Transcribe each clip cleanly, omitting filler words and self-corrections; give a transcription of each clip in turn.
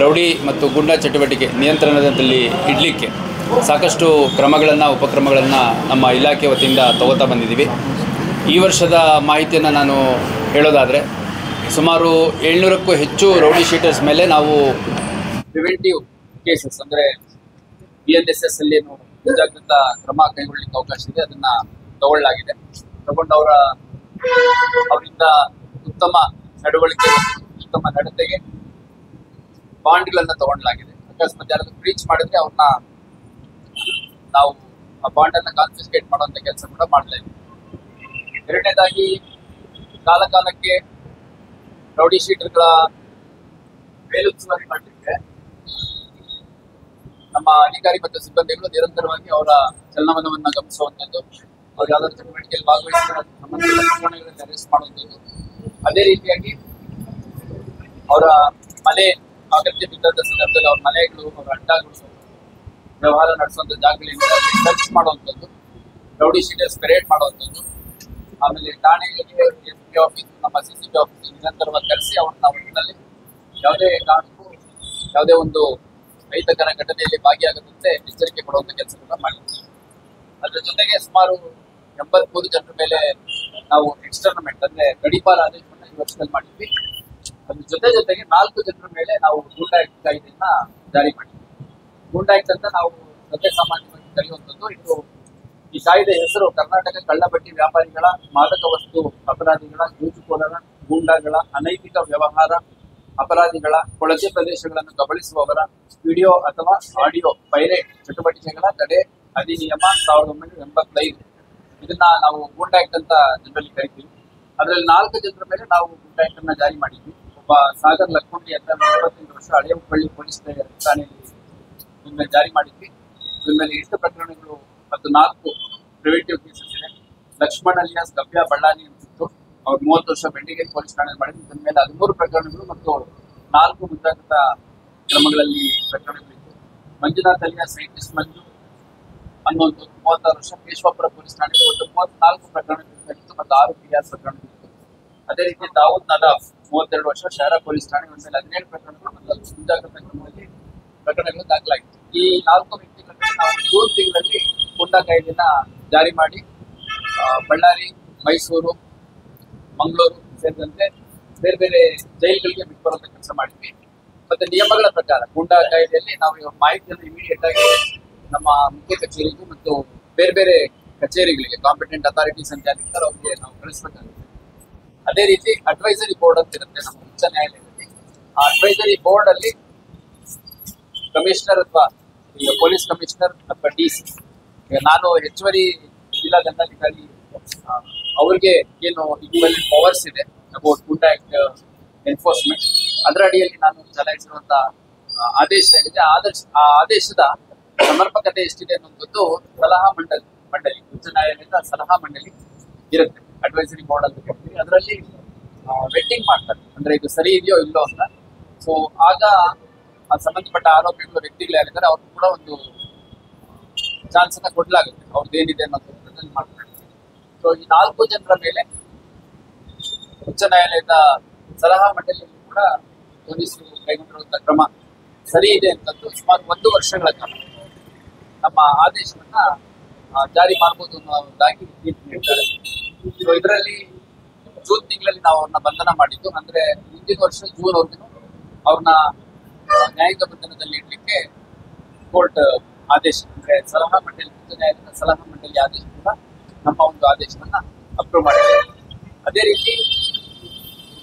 Rowdy ಮತ್ತು ಗೂಂಡಾ ಚಟುವಟಿಕೆ ನಿಯಂತ್ರಣದಲ್ಲಿ ಇಡಲಿಕ್ಕೆ ಸಾಕಷ್ಟು ಉಪಕ್ರಮಗಳನ್ನು ನಮ್ಮ ಇಲಾಖೆ ವತಿಯಿಂದ ತಗೋತಾ ಬಂದಿದ್ದೀವಿ. ಈ ವರ್ಷದ ಮಾಹಿತಿಯನ್ನು ನಾನು ಹೇಳೋದಾದರೆ ಸುಮಾರು 700ಕ್ಕೂ ಹೆಚ್ಚು ರೌಡಿ ಶೀಟರ್ಸ್ ಮೇಲೆ ನಾವು ಪ್ರಿವೆಂಟಿವ್ ಕೇಸಸ್ ಅಂದರೆ BNSS ಅಲ್ಲಿ ಮುಂಜಾಗ್ರತಾ ಕ್ರಮ ಕೈಗೊಳ್ಳಲಿಕ್ಕೆ ಅವಕಾಶ ಇದೆ, ಅದನ್ನು ತಗೊಳ್ಳಲಾಗಿದೆ. ತಗೊಂಡು ಅವರಿಂದ ಉತ್ತಮ ನಡವಳಿಕೆ ಉತ್ತಮ ನಡತೆಗೆ ಬಾಂಡ್ಗಳನ್ನು ತಗೊಳ್ಳಲಾಗಿದೆ. ಅಕಸ್ಮಾತ್ ಯಾರಾದ್ರೂ ಬ್ರೀಚ್ ಮಾಡಿದ್ರೆ ಅವ್ರನ್ನ ನಾವು ಆ ಬಾಂಡನ್ನು ಕಾನ್ಫಿಸ್ಕೇಟ್ ಮಾಡುವಂಥ ಕೆಲಸ ಕೂಡ ಮಾಡ್ತಾ ಇದ್ದೀವಿ. ಎರಡನೇದಾಗಿ ಕಾಲಕ್ಕೆ ರೌಡಿ ಶೀಟರ್ಗಳ ಮೇಲುಸ್ತುವಾರಿ ಮಾಡಲಿಕ್ಕೆ ನಮ್ಮ ಅಧಿಕಾರಿ ಮತ್ತು ಸಿಬ್ಬಂದಿಗಳು ನಿರಂತರವಾಗಿ ಅವರ ಚಲನವಲನವನ್ನು ಗಮನಿಸುವಂಥದ್ದು, ಅವ್ರು ಯಾವ್ದಾದ್ರು ಚಟುವಟಿಕೆಯಲ್ಲಿ ಭಾಗವಹಿಸಿದ ಸಂಬಂಧಿತ ಪ್ರಕರಣಗಳನ್ನು ಅರೆಸ್ಟ್ ಮಾಡುವಂಥದ್ದು, ಅದೇ ರೀತಿಯಾಗಿ ಅವರ ಮನೆ ಅಗತ್ಯ ಬಿದ್ದಂಥ ಸಂದರ್ಭದಲ್ಲಿ ಅವ್ರ ಮನೆಗಳು, ಅವರ ಅಡ್ಡಗಳು, ವ್ಯವಹಾರ ನಡೆಸುವಂಥ ಜಾಗಗಳಿಂದ ಸರ್ಚ್ ಮಾಡುವಂಥದ್ದು, ರೌಡಿ ಶೀಟರ್ಸ್ ಪೆರೇಡ್ ಮಾಡುವಂಥದ್ದು, ಆಮೇಲೆ ಠಾಣೆಗಳಿಗೆ SP ಆಫೀಸ್, ನಮ್ಮ CCP ಆಫೀಸ್ ನಿರಂತರವಾಗಿ ಕರೆಸಿ ಅವ್ರನ್ನ ಒಟ್ಟಿನಲ್ಲಿ ಯಾವುದೇ ಕಾರಣಕ್ಕೂ ಯಾವುದೇ ಒಂದು ಅಹಿತಕರ ಘಟನೆಯಲ್ಲಿ ಭಾಗಿಯಾಗದಂತೆ ಎಚ್ಚರಿಕೆ ಕೊಡುವಂಥ ಕೆಲಸಗಳನ್ನ ಮಾಡಿದ್ದೀವಿ. ಅದ್ರ ಜೊತೆಗೆ ಸುಮಾರು 83 ಜನರ ಮೇಲೆ ನಾವು ಎಕ್ಸ್ಟರ್ನಮೆಂಟ್ ಅಂದ್ರೆ ಗಡೀಪಾರ ಆದೇಶವನ್ನು ಈ ವರ್ಷದಲ್ಲಿ ಮಾಡಿದ್ವಿ. ಅದ್ರ ಜೊತೆಗೆ 4 ಜನರ ಮೇಲೆ ನಾವು ಗೂಂಡಾ ಆಕ್ಟ್ ಕಾಯ್ದೆಯನ್ನ ಜಾರಿ ಮಾಡಿದ್ವಿ. ಗೂಂಡಾ ಆಕ್ಟ್ ಅಂತ ನಾವು ಸದ್ಯ ಸಾಮಾನ್ಯವಾಗಿ ಕರೆಯುವಂಥದ್ದು. ಇದು ಈ ಕಾಯ್ದೆ ಹೆಸರು ಕರ್ನಾಟಕ ಕಳ್ಳಬಟ್ಟಿ ವ್ಯಾಪಾರಿಗಳ, ಮಾದಕ ವಸ್ತು ಅಪರಾಧಿಗಳ, ಜೂಜುಕೋರರ, ಗೂಂಡಾಗಳ, ಅನೈತಿಕ ವ್ಯವಹಾರ ಅಪರಾಧಿಗಳ, ಕೊಳಚೆ ಪ್ರದೇಶಗಳನ್ನು ಕಬಳಿಸುವವರ, ವಿಡಿಯೋ ಅಥವಾ ಆಡಿಯೋ ಪೈರೇಟ್ ಚಟುವಟಿಕೆಗಳ ತಡೆ ಅಧಿನಿಯಮ 1985. ಇದನ್ನ ನಾವು ಗೂಂಡಾ ಆಕ್ಟ್ ಅಂತ ಜನರಲ್ಲಿ ಕರಿತೀವಿ. ಅದರಲ್ಲಿ 4 ಜನರ ಮೇಲೆ ನಾವು ಗೂಂಡಾ ಆಕ್ಟ್ ಅನ್ನ ಜಾರಿ ಮಾಡಿದ್ವಿ. ಒಬ್ಬ ಸಾಗರ್ ಲಕ್ಕೊಂಡಿ ಅಂತ 28 ವರ್ಷ ಹಳೆಯಪಳ್ಳಿ ಪೊಲೀಸ್ ಠಾಣೆಯಲ್ಲಿ ಇದನ್ನ ಜಾರಿ ಮಾಡಿದ್ವಿ. ಇದ್ರ ಮೇಲೆ 8 ಪ್ರಕರಣಗಳು ಮತ್ತು 4 ಪ್ರಿವೆಂಟಿವ್ ಕೇಸಸ್ ಇದೆ. ಲಕ್ಷ್ಮಣ್ ಅಲಿಯಾಸ್ ಗವ್ಯ ಬಳ್ಳಾರಿ ಅನ್ಸಿತ್ತು, ಅವ್ರು 30 ವರ್ಷ ಬೆಂಡಿಗೇರಿ ಪೊಲೀಸ್ ಠಾಣೆಯಲ್ಲಿ ಮಾಡಿದ್ರು. ಇದ್ರ ಮೇಲೆ 13 ಪ್ರಕರಣಗಳು ಮತ್ತು 4 ಮುಂಜಾಗ್ರತಾ ಕ್ರಮಗಳಲ್ಲಿ ಪ್ರಕರಣಗಳಿತ್ತು. ಮಂಜುನಾಥ್ ಅಲಿಯಾಸ್ ಸೈಂಟಿಸ್ಟ್ ಮಂಜು ಅನ್ನುವಂಥ 36 ವರ್ಷ ಕೇಶವಾಪುರ ಪೊಲೀಸ್ ಠಾಣೆಗೆ ಒಟ್ಟು 34 ಪ್ರಕರಣಗಳಿತ್ತು ಮತ್ತು 6 PR ಪ್ರಕರಣಗಳಿತ್ತು. ಅದೇ ರೀತಿ ದಾವೂದ್ ನದಾಫ್ 32 ವರ್ಷ ಶಹರ ಪೊಲೀಸ್ ಠಾಣೆ ಮೇಲೆ 17 ಪ್ರಕರಣಗಳು ಮತ್ತು ಮುಂಜಾಗ್ರತಾ ಕ್ರಮದಲ್ಲಿ ಪ್ರಕರಣಗಳು ದಾಖಲಾಗಿತ್ತು. ಈ 4 ವ್ಯಕ್ತಿಗಳಿಗೆ ನಾವು ಜೂನ್ ತಿಂಗಳಲ್ಲಿ ಗೂಂಡಾ ಕಾಯ್ದೆಯನ್ನ ಜಾರಿ ಮಾಡಿ ಬಳ್ಳಾರಿ, ಮೈಸೂರು, ಮಂಗಳೂರು ಸೇರಿದಂತೆ ಬೇರೆ ಬೇರೆ ಜೈಲುಗಳಿಗೆ ಬಿಟ್ಟು ಬರುವಂತ ಕೆಲಸ ಮಾಡಿದ್ವಿ. ಮತ್ತೆ ನಿಯಮಗಳ ಪ್ರಕಾರ ಗೂಂಡಾ ಕಾಯ್ದೆಯಲ್ಲಿ ನಾವು ಮಾಹಿತಿಯನ್ನು ಇಮಿಡಿಯೇಟ್ ಆಗಿ ನಮ್ಮ ಮುಖ್ಯ ಕಚೇರಿಗೂ ಮತ್ತು ಬೇರೆ ಬೇರೆ ಕಚೇರಿಗಳಿಗೆ ಕಾಂಪಿಟೆಂಟ್ ಅಥಾರಿಟೀಸ್ ಅಂತ ಯಾರಿರ್ತಾರೆ ಅವ್ರಿಗೆ ನಾವು ಕಳಿಸ್ಬೇಕಾಗುತ್ತೆ. ಅದೇ ರೀತಿ ಅಡ್ವೈಸರಿ ಬೋರ್ಡ್ ಅಂತ ಇರುತ್ತೆ ನಮ್ಮ ಉಚ್ಚ ನ್ಯಾಯಾಲಯದಲ್ಲಿ. ಆ ಅಡ್ವೈಸರಿ ಬೋರ್ಡ್ ಅಲ್ಲಿ ಕಮಿಷನರ್ ಅಥವಾ ಪೊಲೀಸ್ ಕಮಿಷನರ್ ಅಥವಾ DC, ನಾನು ಹೆಚ್ಚುವರಿ ಜಿಲ್ಲಾ ದಂಡಾಧಿಕಾರಿ, ಅವ್ರಿಗೆ ಏನು ಈಕ್ವಲ್ ಪವರ್ಸ್ ಇದೆ ಅಬೌಟ್ ಗೂಂಡಾ ಆಕ್ಟ್ ಎನ್ಫೋರ್ಸ್ಮೆಂಟ್, ಅದರ ಅಡಿಯಲ್ಲಿ ನಾನು ಚಲಾಯಿಸಿರುವಂತ ಆದೇಶ ಏನಿದೆ ಆ ಆದೇಶದ ಸಮರ್ಪಕತೆ ಎಷ್ಟಿದೆ ಅನ್ನೋದು ಸಲಹಾ ಮಂಡಳಿ ಉಚ್ಚ ನ್ಯಾಯಾಲಯದ ಸಲಹಾ ಮಂಡಳಿ ಇರುತ್ತೆ. ಅಡ್ವೈಸರಿ ಬೋರ್ಡ್ ಅಂತ ಕರಿತೀವಿ. ಅದರಲ್ಲಿ ವೆಟ್ಟಿಂಗ್ ಮಾಡ್ತಾರೆ, ಅಂದ್ರೆ ಇದು ಸರಿ ಇದೆಯೋ ಇಲ್ಲೋ ಅಂತ. ಸೊ ಆಗ ಆ ಸಂಬಂಧಪಟ್ಟ ಆರೋಪಿಗಳು ವ್ಯಕ್ತಿಗಳು ಯಾರಿದ್ದಾರೆ ಅವ್ರಿಗೂ ಕೂಡ ಒಂದು ಚಾನ್ಸ್ ಅನ್ನ ಕೊಡ್ಲಾಗುತ್ತೆ, ಅವ್ರದ್ದು ಏನಿದೆ ಅನ್ನೋದು ಮಾಡ್ತಾರೆ. ಸೊ ಈ 4 ಜನರ ಮೇಲೆ ಉಚ್ಚ ನ್ಯಾಯಾಲಯದ ಸಲಹಾ ಮಂಡಳಿಯಲ್ಲಿ ಕೂಡ ಪೊಲೀಸರು ಕೈಗೊಂಡಿರುವಂತಹ ಕ್ರಮ ಸರಿ ಇದೆ ಅಂತಂದು ಸುಮಾರು 1 ವರ್ಷಗಳ ಕಾಲ ನಮ್ಮ ಆದೇಶವನ್ನ ಜಾರಿ ಮಾಡಬಹುದು ಅನ್ನೋದಾಗಿ ತೀರ್ಪು ನೀಡ್ತಾರೆ. ಸೊ ಇದರಲ್ಲಿ ಜೂನ್ ತಿಂಗಳಲ್ಲಿ ನಾವು ಅವ್ರನ್ನ ಬಂಧನ ಮಾಡಿದ್ದು, ಅಂದ್ರೆ ಮುಂದಿನ ವರ್ಷ ಜೂನ್ ವರ್ಗು ಅವ್ರನ್ನ ನ್ಯಾಯಿಕ ಬಂಧನದಲ್ಲಿ ಇಡ್ಲಿಕ್ಕೆ ಕೋರ್ಟ್ ಆದೇಶ, ಅಂದ್ರೆ ಸಲಹಾ ಮಂಡಳಿ, ಉಚ್ಚ ನ್ಯಾಯಾಲಯದ ಸಲಹಾ ಮಂಡಳಿ ಆದೇಶ ಕೂಡ ನಮ್ಮ ಒಂದು ಆದೇಶವನ್ನ ಅಪ್ರೂವ್ ಮಾಡಿದೆ. ಅದೇ ರೀತಿ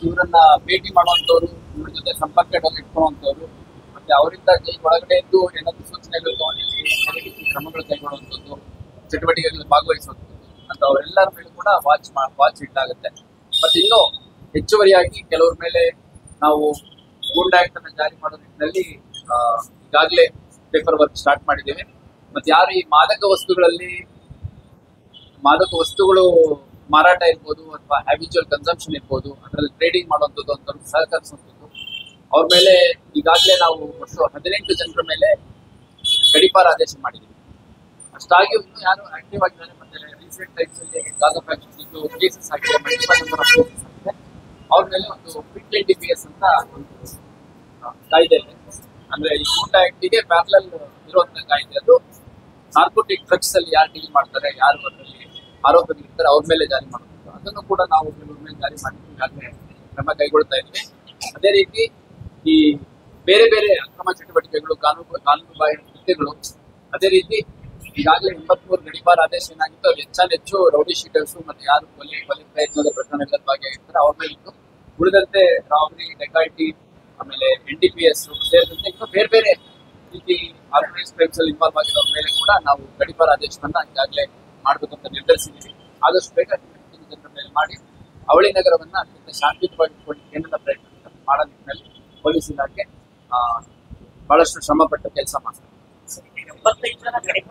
ಇವರನ್ನ ಭೇಟಿ ಮಾಡುವಂತವ್ರು, ಇವ್ರ ಜೊತೆ ಸಂಪರ್ಕ ಇಟ್ಕೊಳ್ಳುವಂತವ್ರು, ಮತ್ತೆ ಅವರಿಂದ ಜೈಲ್ ಒಳಗಡೆ ಇದ್ದು ಏನಾದ್ರು ಸೂಚನೆಗಳು ತಗೊಂಡಿದ್ದೀವಿ ಕ್ರಮಗಳು ಕೈಗೊಳ್ಳುವಂಥದ್ದು, ಚಟುವಟಿಕೆಗಳಲ್ಲಿ ಭಾಗವಹಿಸುವಂಥದ್ದು ಅಂತ ಅವರೆಲ್ಲರ ಮೇಲೂ ಕೂಡ ವಾಚ್ ಇಡಲಾಗುತ್ತೆ. ಮತ್ತೆ ಇನ್ನೂ ಹೆಚ್ಚುವರಿಯಾಗಿ ಕೆಲವ್ರ ಮೇಲೆ ನಾವು ಗೂಂಡಾ ಆಕ್ಟ್ ಅನ್ನು ಜಾರಿ ಮಾಡೋ ನಿಟ್ಟಿನಲ್ಲಿ ಈಗಾಗಲೇ ಪೇಪರ್ ವರ್ಕ್ ಸ್ಟಾರ್ಟ್ ಮಾಡಿದ್ದೇವೆ. ಮತ್ತೆ ಯಾರು ಈ ಮಾದಕ ವಸ್ತುಗಳು ಮಾರಾಟ ಇರ್ಬೋದು ಅಥವಾ ಹ್ಯಾಬಿಚುವಲ್ ಕನ್ಸಂಪ್ಷನ್ ಇರ್ಬೋದು, ಅದರಲ್ಲಿ ಟ್ರೇಡಿಂಗ್ ಮಾಡುವಂಥದ್ದು ಅಂತ ಸಹಕರಿಸುವಂಥದ್ದು, ಅವ್ರ ಮೇಲೆ ಈಗಾಗಲೇ ನಾವು ಒಟ್ಟು 18 ಜನರ ಮೇಲೆ ಗಡೀಪಾರ ಆದೇಶ ಮಾಡಿದ್ದೀವಿ. ಅಷ್ಟಾಗಿ ಯಾರು ಆಕ್ಟಿವ್ ಆಗಿದ್ದಾರೆ. ಮತ್ತೆ ರೀಸೆಂಟ್ ಟೈಮ್ಸ್ ಅಲ್ಲಿ ಗಾಜಾ ಫ್ಯಾಕ್ಟರಿ ಕೇಸಸ್ ಆಗಿದೆ, ಮಲ್ಟಿಪಲ್ ನಂಬರ್ ಆಫ್ ಕೇಸಸ್ ಆಗಿದೆ. ಅವ್ರ ಮೇಲೆ ಒಂದು 20PS ಅಂತ ಒಂದು ಕಾಯ್ದೆ ಇದೆ. ಅಂದ್ರೆ ಈ ಗೂಂಡಾ ಆಕ್ಟಿಗೆ ಪ್ಯಾರಲಲ್ ಇರುವಂತ ಕಾಯ್ದೆ ಅದು. ನಾರ್ಕೋಟಿಕ್ ಡ್ರಗ್ಸ್ ಅಲ್ಲಿ ಯಾರು ಡೀಲ್ ಮಾಡ್ತಾರೆ, ಯಾರು ಅದರಲ್ಲಿ ಆರೋಪಿಗಳಿರ್ತಾರೆ, ಅವ್ರ ಮೇಲೆ ಜಾರಿ ಮಾಡಬೇಕು. ಅದನ್ನು ಕೂಡ ನಾವು ಕೆಲವ್ರ ಮೇಲೆ ಜಾರಿ ಮಾಡಿ ಈಗಾಗಲೇ ಕ್ರಮ ಕೈಗೊಳ್ತಾ ಇದ್ವಿ. ಅದೇ ರೀತಿ ಈ ಬೇರೆ ಬೇರೆ ಅಕ್ರಮ ಚಟುವಟಿಕೆಗಳು, ಕಾನೂನು ಬಾಹಿರ ಕೃತ್ಯಗಳು, ಅದೇ ರೀತಿ ಈಗಾಗಲೇ 83 ಗಡಿಪಾರ ಆದೇಶ ಏನಾಗಿತ್ತು, ಅದು ಹೆಚ್ಚು ರೌಡಿ ಶೀಟರ್ಸ್ ಮತ್ತೆ ಯಾರು ಕೊಲೆ ಪ್ರಯತ್ನದ ಪ್ರಕರಣಗಳಲ್ಲಿ ಭಾಗಿಯಾಗಿರ್ತಾರೆ ಅವ್ರ ಮೇಲೆ ಇತ್ತು. ಉಳಿದಂತೆ ರಾಬರಿ, ಡೆಕಾಯಿಟಿ, ಆಮೇಲೆ NDPS ಸೇರಿದಂತೆ ಇನ್ನೂ ಬೇರೆ ಬೇರೆ ರೀತಿ ಆರ್ಗನೈಸ್ ಕ್ರೈಮ್ಸ್ ಅಲ್ಲಿ ಇನ್ವಾಲ್ವ್ ಆಗಿರೋರ ಮೇಲೆ ಕೂಡ ನಾವು ಗಡಿಪಾರ ಆದೇಶವನ್ನ ಈಗಾಗಲೇ ಮಾಡಬೇಕಂತ ನಿರ್ಧರಿಸಿದ್ದೀವಿ. ಆದಷ್ಟು ಬೇಗ ಜನರ ಮೇಲೆ ಮಾಡಿ ಅವಳಿ ನಗರವನ್ನ ಅತ್ಯಂತ ಶಾಂತಿಯುತವಾಗಿ ಇಟ್ಕೊಳ್ಳಿಕ್ಕೆ ಏನೆಲ್ಲ ಪ್ರಯತ್ನ ಮಾಡೋ ನಿಟ್ಟಿನಲ್ಲಿ ಪೊಲೀಸ್ ಇಲಾಖೆ ಬಹಳಷ್ಟು ಶ್ರಮ ಪಟ್ಟು ಕೆಲಸ ಮಾಡ್ತಾರೆ. 75 ಜನ